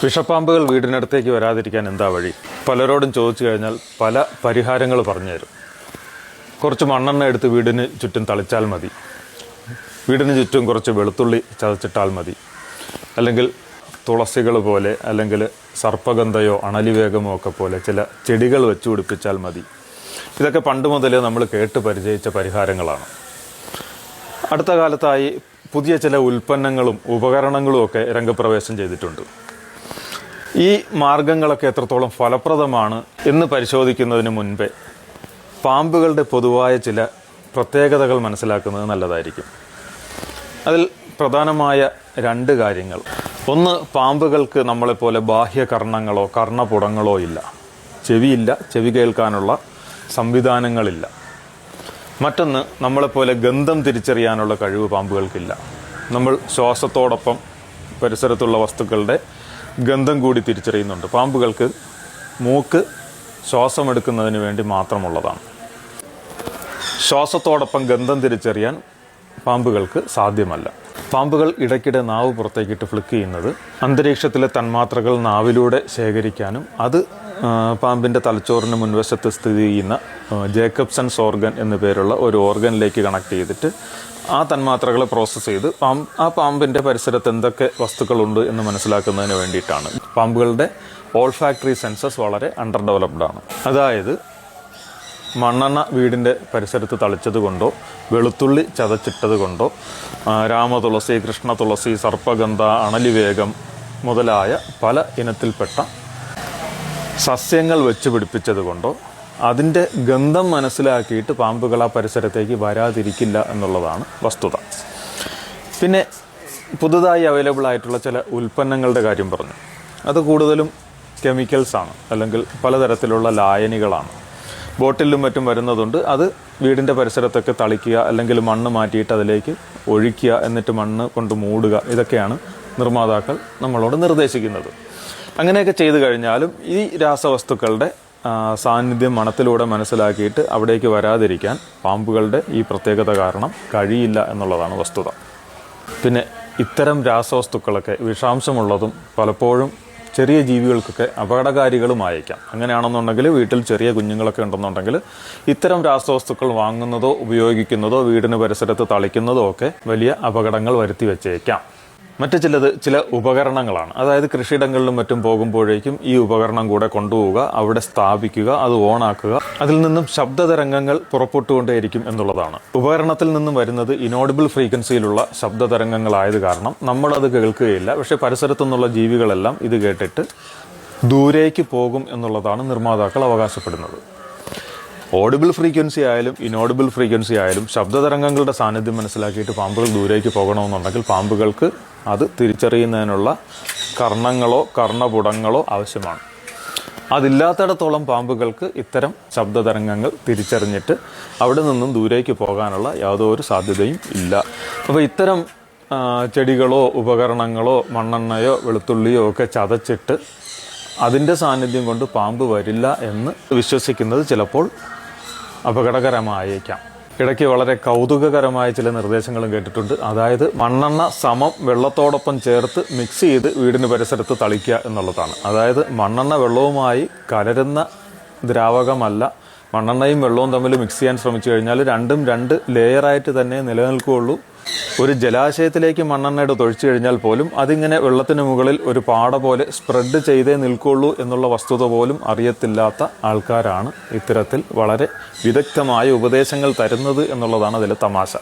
വിഷപ്പാമ്പുകൾ വീടിനടുത്തേക്ക് വരാതിരിക്കാൻ എന്താ വഴി? പലരോടും ചോദിച്ചു കഴിഞ്ഞാൽ പല പരിഹാരങ്ങൾ പറഞ്ഞു തരും. കുറച്ച് മണ്ണെണ്ണ എടുത്ത് വീടിന് ചുറ്റും തളിച്ചാൽ മതി, വീടിന് ചുറ്റും കുറച്ച് വെളുത്തുള്ളി ചതച്ചിട്ടാൽ മതി, അല്ലെങ്കിൽ തുളസികൾ പോലെ അല്ലെങ്കിൽ സർപ്പഗന്ധയോ അണലിവേഗമോ ഒക്കെ പോലെ ചില ചെടികൾ വെച്ച് പിടിപ്പിച്ചാൽ മതി. ഇതൊക്കെ പണ്ട് മുതലേ നമ്മൾ കേട്ട് പരിചയിച്ച പരിഹാരങ്ങളാണ്. അടുത്ത കാലത്തായി പുതിയ ചില ഉൽപ്പന്നങ്ങളും ഉപകരണങ്ങളും ഒക്കെ രംഗപ്രവേശം ചെയ്തിട്ടുണ്ട്. ഈ മാർഗങ്ങളൊക്കെ എത്രത്തോളം ഫലപ്രദമാണ് എന്ന് പരിശോധിക്കുന്നതിന് മുൻപേ പാമ്പുകളുടെ പൊതുവായ ചില പ്രത്യേകതകൾ മനസ്സിലാക്കുന്നത് നല്ലതായിരിക്കും. അതിൽ പ്രധാനമായ രണ്ട് കാര്യങ്ങൾ. ഒന്ന്, പാമ്പുകൾക്ക് നമ്മളെപ്പോലെ ബാഹ്യകർണങ്ങളോ കർണപുടങ്ങളോ ഇല്ല, ചെവിയില്ല, ചെവി കേൾക്കാനുള്ള സംവിധാനങ്ങളില്ല. മറ്റൊന്ന്, നമ്മളെപ്പോലെ ഗന്ധം തിരിച്ചറിയാനുള്ള കഴിവ് പാമ്പുകൾക്കില്ല. നമ്മൾ ശ്വാസത്തോടൊപ്പം പരിസരത്തുള്ള വസ്തുക്കളുടെ ഗന്ധം കൂടി തിരിച്ചറിയുന്നുണ്ട്. പാമ്പുകൾക്ക് മൂക്ക് ശ്വാസമെടുക്കുന്നതിന് വേണ്ടി മാത്രമുള്ളതാണ്. ശ്വാസത്തോടൊപ്പം ഗന്ധം തിരിച്ചറിയാൻ പാമ്പുകൾക്ക് സാധ്യമല്ല. പാമ്പുകൾ ഇടയ്ക്കിടെ നാവ് പുറത്തേക്കിട്ട് ഫ്ലിക്ക് ചെയ്യുന്നത് അന്തരീക്ഷത്തിലെ തന്മാത്രകൾ നാവിലൂടെ ശേഖരിക്കാനും അത് പാമ്പിൻ്റെ തലച്ചോറിന് മുൻവശത്ത് സ്ഥിതി ചെയ്യുന്ന ജേക്കബ്സൺസ് ഓർഗൻ എന്നു പേരുള്ള ഒരു ഓർഗനിലേക്ക് കണക്ട് ചെയ്തിട്ട് ആ തന്മാത്രകളെ പ്രോസസ്സ് ചെയ്ത് ആ പാമ്പിൻ്റെ പരിസരത്ത് എന്തൊക്കെ വസ്തുക്കളുണ്ട് എന്ന് മനസ്സിലാക്കുന്നതിന് വേണ്ടിയിട്ടാണ്. പാമ്പുകളുടെ ഓൾഫാക്ടറി സെൻസസ് വളരെ അണ്ടർ ഡെവലപ്ഡാണ്. അതായത് മണ്ണെണ്ണ വീടിൻ്റെ പരിസരത്ത് തളിച്ചത് കൊണ്ടോ വെളുത്തുള്ളി ചതച്ചിട്ടത് കൊണ്ടോ രാമതുളസി, കൃഷ്ണതുളസി, സർപ്പഗന്ധ, അണലിവേഗം മുതലായ പല ഇനത്തിൽപ്പെട്ട സസ്യങ്ങൾ വെച്ച് പിടിപ്പിച്ചത് കൊണ്ടോ അതിൻ്റെ ഗന്ധം മനസ്സിലാക്കിയിട്ട് പാമ്പുകൾ ആ പരിസരത്തേക്ക് വരാതിരിക്കില്ല എന്നുള്ളതാണ് വസ്തുത. പിന്നെ പുതുതായി അവൈലബിൾ ആയിട്ടുള്ള ചില ഉൽപ്പന്നങ്ങളുടെ കാര്യം പറഞ്ഞു. അത് കൂടുതലും കെമിക്കൽസാണ്, അല്ലെങ്കിൽ പലതരത്തിലുള്ള ലായനികളാണ്. ബോട്ടിലും മറ്റും വരുന്നതുണ്ട്. അത് വീടിൻ്റെ പരിസരത്തൊക്കെ തളിക്കുക, അല്ലെങ്കിൽ മണ്ണ് മാറ്റിയിട്ട് അതിലേക്ക് ഒഴിക്കുക, എന്നിട്ട് മണ്ണ് കൊണ്ട് മൂടുക. ഇതൊക്കെയാണ് നിർമ്മാതാക്കൾ നമ്മളോട് നിർദ്ദേശിക്കുന്നത്. അങ്ങനെയൊക്കെ ചെയ്തു കഴിഞ്ഞാലും ഈ രാസവസ്തുക്കളുടെ സാന്നിധ്യം മണത്തിലൂടെ മനസ്സിലാക്കിയിട്ട് അവിടേക്ക് വരാതിരിക്കാൻ പാമ്പുകളുടെ ഈ പ്രത്യേകത കാരണം കഴിയില്ല എന്നുള്ളതാണ് വസ്തുത. പിന്നെ ഇത്തരം രാസവസ്തുക്കളൊക്കെ വിഷാംശമുള്ളതും പലപ്പോഴും ചെറിയ ജീവികൾക്കൊക്കെ അപകടകാരികളുമായേക്കാം. അങ്ങനെയാണെന്നുണ്ടെങ്കിൽ വീട്ടിൽ ചെറിയ കുഞ്ഞുങ്ങളൊക്കെ ഉണ്ടെന്നുണ്ടെങ്കിൽ ഇത്തരം രാസവസ്തുക്കൾ വാങ്ങുന്നതോ ഉപയോഗിക്കുന്നതോ വീടിന് പരിസരത്ത് തളിക്കുന്നതോ ഒക്കെ വലിയ അപകടങ്ങൾ വരുത്തി വെച്ചേക്കാം. മറ്റു ചില ഉപകരണങ്ങളാണ്. അതായത് കൃഷിയിടങ്ങളിലും മറ്റും പോകുമ്പോഴേക്കും ഈ ഉപകരണം കൂടെ കൊണ്ടുപോവുക, അവിടെ സ്ഥാപിക്കുക, അത് ഓണാക്കുക. അതിൽ നിന്നും ശബ്ദതരംഗങ്ങൾ പുറപ്പെട്ടുകൊണ്ടേയിരിക്കും എന്നുള്ളതാണ്. ഉപകരണത്തിൽ നിന്നും വരുന്നത് ഇനോഡിബിൾ ഫ്രീക്വൻസിയിലുള്ള ശബ്ദതരംഗങ്ങളായത് കാരണം നമ്മളത് കേൾക്കുകയില്ല. പക്ഷേ പരിസരത്തു നിന്നുള്ള ജീവികളെല്ലാം ഇത് കേട്ടിട്ട് ദൂരേക്ക് പോകും എന്നുള്ളതാണ് നിർമ്മാതാക്കൾ അവകാശപ്പെടുന്നത്. ഓഡിബിൾ ഫ്രീക്വൻസി ആയാലും ഇനോഡിബിൾ ഫ്രീക്വൻസി ആയാലും ശബ്ദതരംഗങ്ങളുടെ സാന്നിധ്യം മനസ്സിലാക്കിയിട്ട് പാമ്പുകൾ ദൂരേക്ക് പോകണമെന്നുണ്ടെങ്കിൽ പാമ്പുകൾക്ക് അത് തിരിച്ചറിയുന്നതിനുള്ള കർണങ്ങളോ കർണപുടങ്ങളോ ആവശ്യമാണ്. അതില്ലാത്തിടത്തോളം പാമ്പുകൾക്ക് ഇത്തരം ശബ്ദതരംഗങ്ങൾ തിരിച്ചറിഞ്ഞിട്ട് അവിടെ നിന്നും ദൂരേക്ക് പോകാനുള്ള യാതൊരു സാധ്യതയും ഇല്ല. അപ്പോൾ ഇത്തരം ചെടികളോ ഉപകരണങ്ങളോ മണ്ണെണ്ണയോ വെളുത്തുള്ളിയോ ഒക്കെ ചതച്ചിട്ട് അതിൻ്റെ സാന്നിധ്യം കൊണ്ട് പാമ്പ് വരില്ല എന്ന് വിശ്വസിക്കുന്നത് ചിലപ്പോൾ അപകടകരമായേക്കാം. ഇടയ്ക്ക് വളരെ കൗതുകകരമായ ചില നിർദ്ദേശങ്ങളും കേട്ടിട്ടുണ്ട്. അതായത് മണ്ണെണ്ണ സമം വെള്ളത്തോടൊപ്പം ചേർത്ത് മിക്സ് ചെയ്ത് വീടിന് പരിസരത്ത് തളിക്കുക എന്നുള്ളതാണ്. അതായത് മണ്ണെണ്ണ വെള്ളവുമായി കലരുന്ന ദ്രാവകമല്ല. മണ്ണെണ്ണയും വെള്ളവും തമ്മിൽ മിക്സ് ചെയ്യാൻ ശ്രമിച്ചു കഴിഞ്ഞാൽ രണ്ടും രണ്ട് ലെയറായിട്ട് തന്നെ നിലനിൽക്കുകയുള്ളൂ. ഒരു ജലാശയത്തിലേക്ക് മണ്ണെണ്ണയുടെ തൊഴിച്ചു കഴിഞ്ഞാൽ പോലും അതിങ്ങനെ വെള്ളത്തിന് മുകളിൽ ഒരു പാട പോലെ സ്പ്രെഡ് ചെയ്തേ നിൽക്കുള്ളൂ എന്നുള്ള വസ്തുത പോലും അറിയത്തില്ലാത്ത ആൾക്കാരാണ് ഇത്തരത്തിൽ വളരെ വിദഗ്ധമായ ഉപദേശങ്ങൾ തരുന്നത് എന്നുള്ളതാണ് അതിലെ തമാശ.